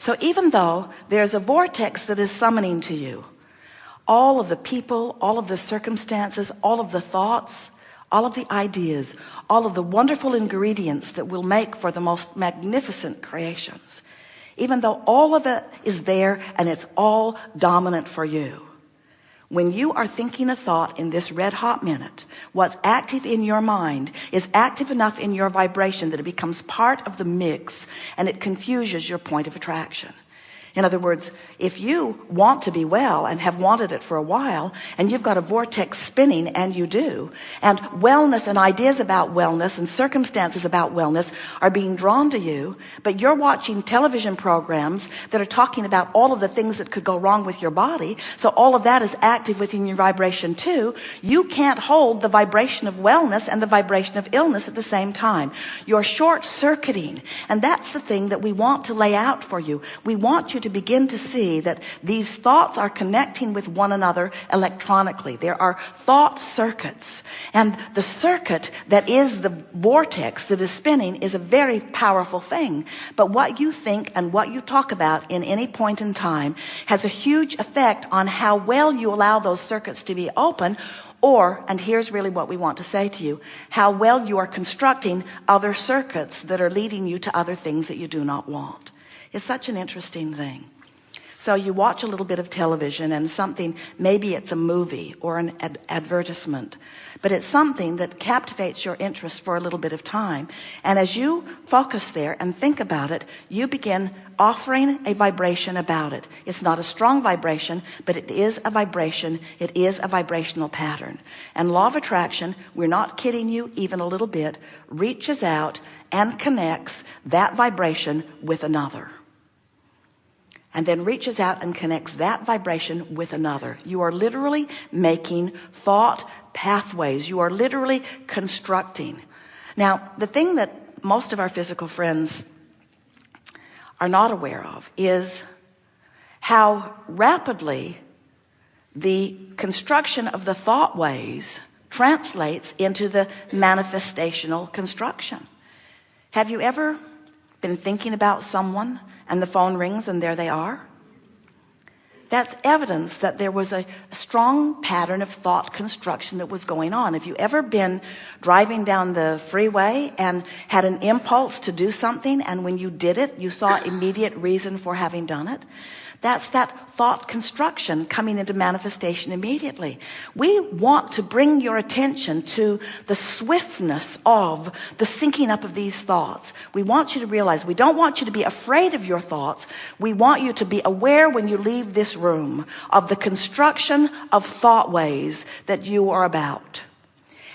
So even though there's a vortex that is summoning to you all of the people, all of the circumstances, all of the thoughts, all of the ideas, all of the wonderful ingredients that will make for the most magnificent creations, even though all of it is there and it's all dominant for you, when you are thinking a thought in this red hot minute, what's active in your mind is active enough in your vibration that it becomes part of the mix and it confuses your point of attraction. In other words, if you want to be well and have wanted it for a while, and you've got a vortex spinning, and you do, and wellness and ideas about wellness and circumstances about wellness are being drawn to you, but you're watching television programs that are talking about all of the things that could go wrong with your body, so all of that is active within your vibration too, you can't hold the vibration of wellness and the vibration of illness at the same time. You're short-circuiting, and that's the thing that we want to lay out for you. We want you to begin to see that these thoughts are connecting with one another electronically. There are thought circuits, and the circuit that is the vortex that is spinning is a very powerful thing. But what you think and what you talk about in any point in time has a huge effect on how well you allow those circuits to be open, or, and here's really what we want to say to you, how well you are constructing other circuits that are leading you to other things that you do not want. It's such an interesting thing. So you watch a little bit of television and something, maybe it's a movie or an advertisement, but it's something that captivates your interest for a little bit of time. And as you focus there and think about it, you begin offering a vibration about it. It's not a strong vibration, but it is a vibration. It is a vibrational pattern. And law of attraction, we're not kidding you even a little bit, reaches out and connects that vibration with another. And then reaches out and connects that vibration with another. You are literally making thought pathways. You are literally constructing. Now, the thing that most of our physical friends are not aware of is how rapidly the construction of the thought waves translates into the manifestational construction. Have you ever been thinking about someone and the phone rings and there they are? That's evidence that there was a strong pattern of thought construction that was going on. Have you ever been driving down the freeway and had an impulse to do something, and when you did it, you saw immediate reason for having done it? That's that thought construction coming into manifestation immediately. We want to bring your attention to the swiftness of the syncing up of these thoughts. We want you to realize we don't want you to be afraid of your thoughts. We want you to be aware when you leave this room of the construction of thought waves that you are about.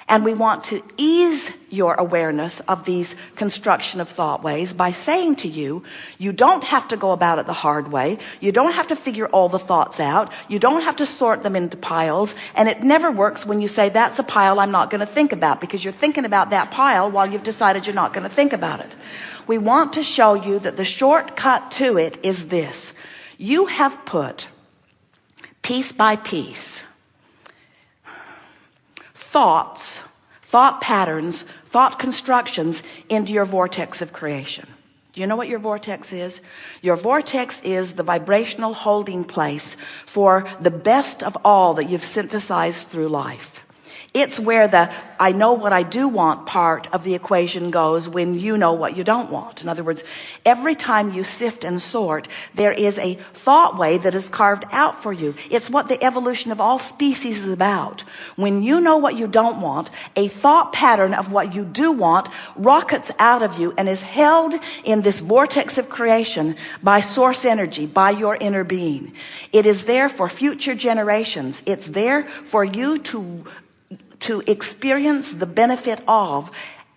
And we want to ease your awareness of these construction of thought ways by saying to you, you don't have to go about it the hard way. You don't have to figure all the thoughts out. You don't have to sort them into piles. And it never works when you say, that's a pile I'm not going to think about, because you're thinking about that pile while you've decided you're not going to think about it. We want to show you that the shortcut to it is this. You have put piece by piece thoughts, thought patterns, thought constructions into your vortex of creation. Do you know what your vortex is? Your vortex is the vibrational holding place for the best of all that you've synthesized through life. It's where the I know what I do want part of the equation goes when you know what you don't want. In other words, every time you sift and sort, there is a thought way that is carved out for you. It's what the evolution of all species is about. When you know what you don't want, a thought pattern of what you do want rockets out of you and is held in this vortex of creation by source energy, by your inner being. It is there for future generations. It's there for you to experience the benefit of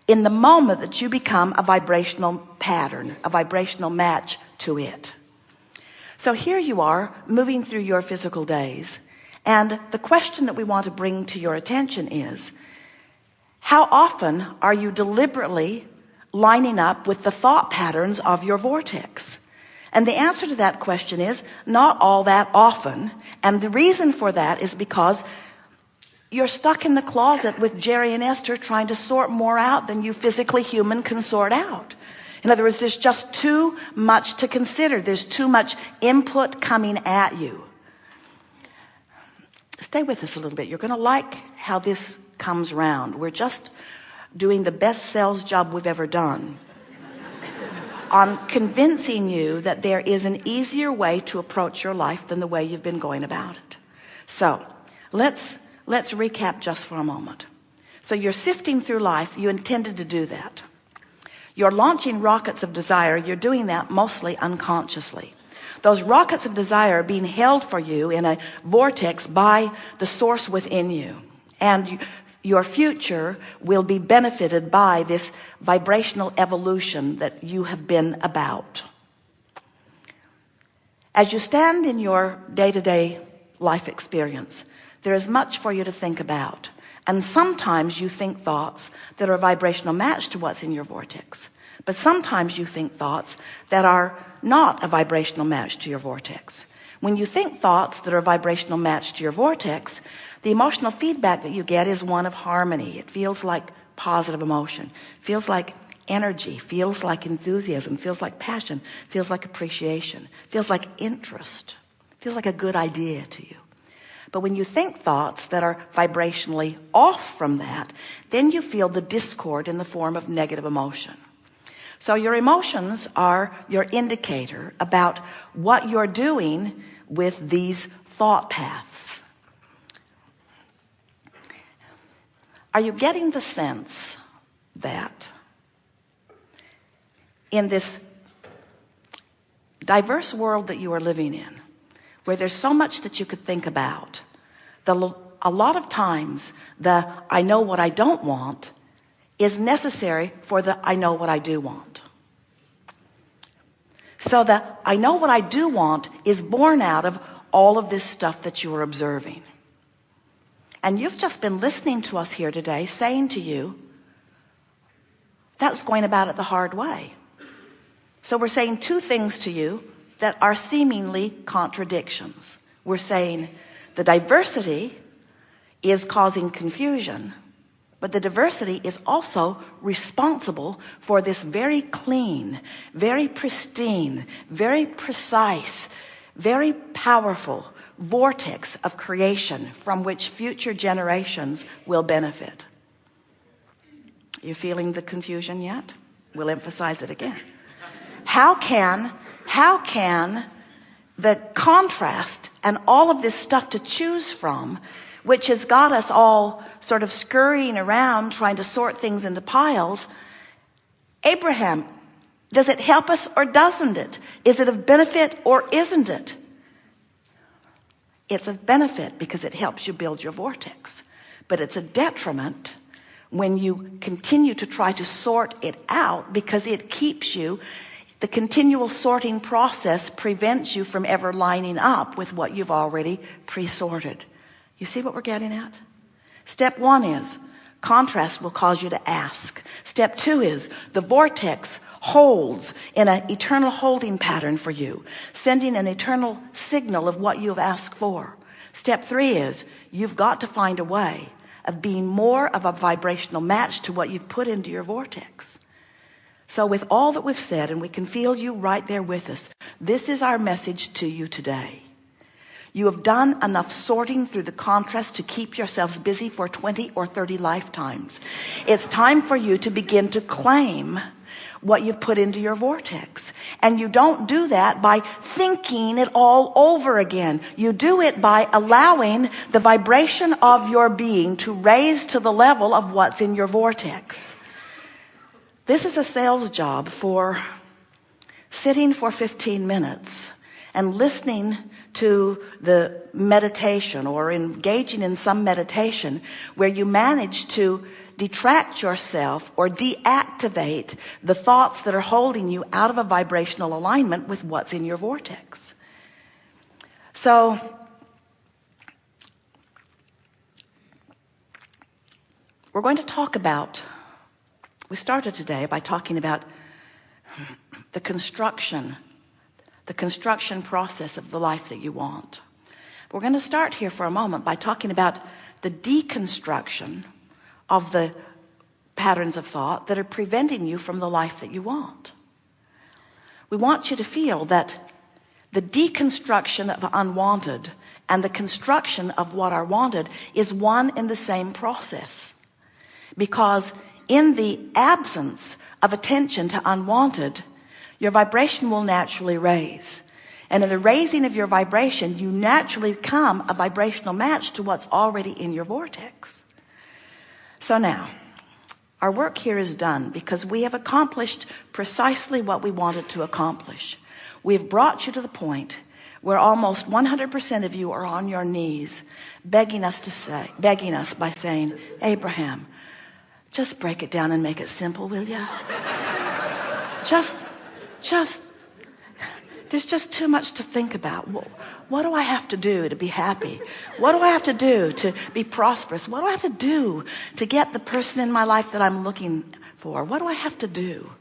in the moment that you become a vibrational pattern, a vibrational match to it. So here you are moving through your physical days, and the question that we want to bring to your attention is, how often are you deliberately lining up with the thought patterns of your vortex? And the answer to that question is not all that often. And the reason for that is because you're stuck in the closet with Jerry and Esther trying to sort more out than you physically human can sort out. In other words, there's just too much to consider. There's too much input coming at you. Stay with us a little bit. You're going to like how this comes round. We're just doing the best sales job we've ever done on convincing you that there is an easier way to approach your life than the way you've been going about it. So let's recap just for a moment. So you're sifting through life. You intended to do that. You're launching rockets of desire. You're doing that mostly unconsciously. Those rockets of desire are being held for you in a vortex by the source within you. And your future will be benefited by this vibrational evolution that you have been about. As you stand in your day-to-day life experience, there is much for you to think about. And sometimes you think thoughts that are a vibrational match to what's in your vortex. But sometimes you think thoughts that are not a vibrational match to your vortex. When you think thoughts that are a vibrational match to your vortex, the emotional feedback that you get is one of harmony. It feels like positive emotion, feels like energy, feels like enthusiasm, feels like passion, feels like appreciation, feels like interest, feels like a good idea to you. But when you think thoughts that are vibrationally off from that, then you feel the discord in the form of negative emotion. So your emotions are your indicator about what you're doing with these thought paths. Are you getting the sense that in this diverse world that you are living in, where there's so much that you could think about, a lot of times the I know what I don't want is necessary for the I know what I do want. So the I know what I do want is born out of all of this stuff that you are observing. And you've just been listening to us here today saying to you, that's going about it the hard way. So we're saying two things to you that are seemingly contradictions. We're saying the diversity is causing confusion, but the diversity is also responsible for this very clean, very pristine, very precise, very powerful vortex of creation from which future generations will benefit. You feeling the confusion yet? We'll emphasize it again. How can the contrast and all of this stuff to choose from, which has got us all sort of scurrying around trying to sort things into piles, Abraham, does it help us or doesn't it? Is it of benefit or isn't it? It's of benefit because it helps you build your vortex. But it's a detriment when you continue to try to sort it out, because it keeps you, the continual sorting process prevents you from ever lining up with what you've already pre-sorted. You see what we're getting at? Step one is contrast will cause you to ask. Step two is the vortex holds in an eternal holding pattern for you, sending an eternal signal of what you've asked for. Step three is you've got to find a way of being more of a vibrational match to what you've put into your vortex. So with all that we've said, and we can feel you right there with us, this is our message to you today. You have done enough sorting through the contrast to keep yourselves busy for 20 or 30 lifetimes. It's time for you to begin to claim what you've put into your vortex. And you don't do that by thinking it all over again. You do it by allowing the vibration of your being to raise to the level of what's in your vortex. This is a sales job for sitting for 15 minutes and listening to the meditation or engaging in some meditation where you manage to detract yourself or deactivate the thoughts that are holding you out of a vibrational alignment with what's in your vortex. So we're going to talk about, we started today by talking about the construction process of the life that you want. We're going to start here for a moment by talking about the deconstruction of the patterns of thought that are preventing you from the life that you want. We want you to feel that the deconstruction of unwanted and the construction of what are wanted is one and the same process. Because in the absence of attention to unwanted, your vibration will naturally raise. And in the raising of your vibration, you naturally become a vibrational match to what's already in your vortex. So now, our work here is done because we have accomplished precisely what we wanted to accomplish. We've brought you to the point where almost 100% of you are on your knees, begging us by saying, Abraham, just break it down and make it simple, will you? There's just too much to think about. What do I have to do to be happy? What do I have to do to be prosperous? What do I have to do to get the person in my life that I'm looking for? What do I have to do?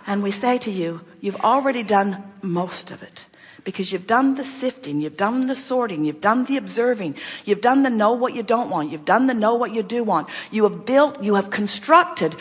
And we say to you, you've already done most of it. Because you've done the sifting, you've done the sorting, you've done the observing, you've done the know what you don't want, you've done the know what you do want. You have constructed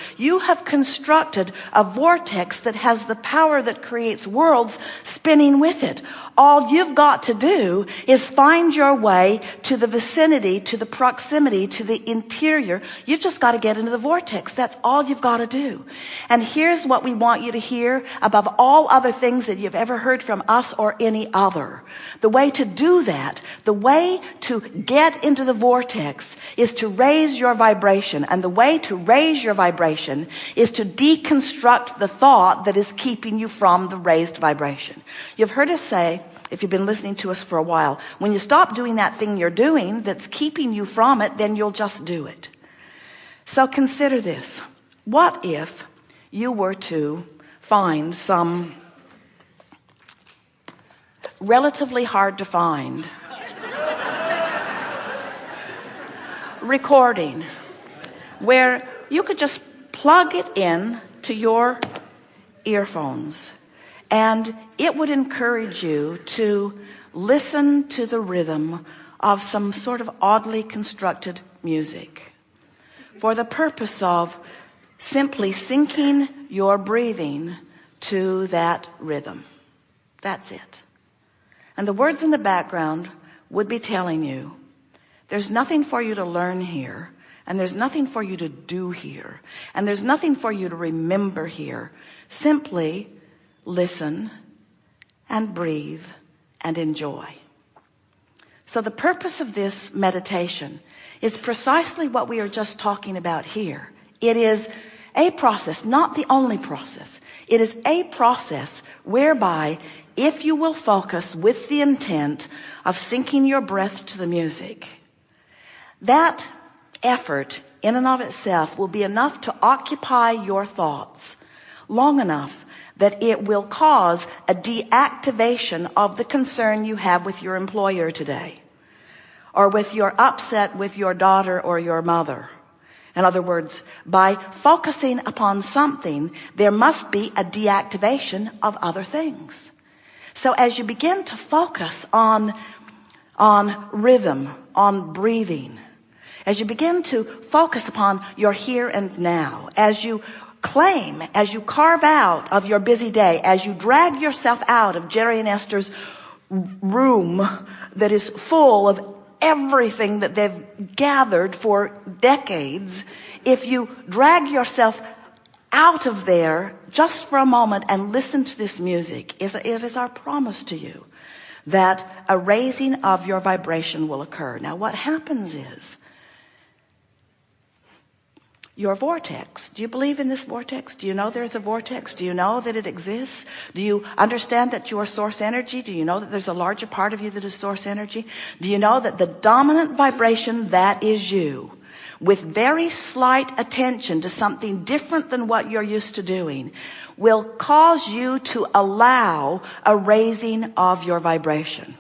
a vortex that has the power that creates worlds spinning with it. All you've got to do is find your way to the vicinity, to the proximity, to the interior. You've just got to get into the vortex. That's all you've got to do. And here's what we want you to hear above all other things that you've ever heard from us or any other. The way to do that, the way to get into the vortex is to raise your vibration. And the way to raise your vibration is to deconstruct the thought that is keeping you from the raised vibration. You've heard us say, if you've been listening to us for a while, when you stop doing that thing you're doing that's keeping you from it, then you'll just do it. So consider this. What if you were to find some relatively hard to find recording where you could just plug it in to your earphones and it would encourage you to listen to the rhythm of some sort of oddly constructed music for the purpose of simply syncing your breathing to that rhythm. That's it. And the words in the background would be telling you, there's nothing for you to learn here, and there's nothing for you to do here, and there's nothing for you to remember here. Simply listen and breathe and enjoy. So the purpose of this meditation is precisely what we are just talking about here. It is a process, not the only process. It is a process whereby if you will focus with the intent of syncing your breath to the music, that effort in and of itself will be enough to occupy your thoughts long enough that it will cause a deactivation of the concern you have with your employer today, or with your upset with your daughter or your mother. In other words, by focusing upon something, there must be a deactivation of other things. So as you begin to focus on rhythm, on breathing, as you begin to focus upon your here and now, as you claim, as you carve out of your busy day, as you drag yourself out of Jerry and Esther's room that is full of everything that they've gathered for decades, if you drag yourself out of there just for a moment and listen to this music, it is our promise to you that a raising of your vibration will occur. Now what happens is, your vortex. Do you believe in this vortex? Do you know there's a vortex? Do you know that it exists? Do you understand that you are source energy? Do you know that there's a larger part of you that is source energy? Do you know that the dominant vibration, that is you, with very slight attention to something different than what you're used to doing, will cause you to allow a raising of your vibration?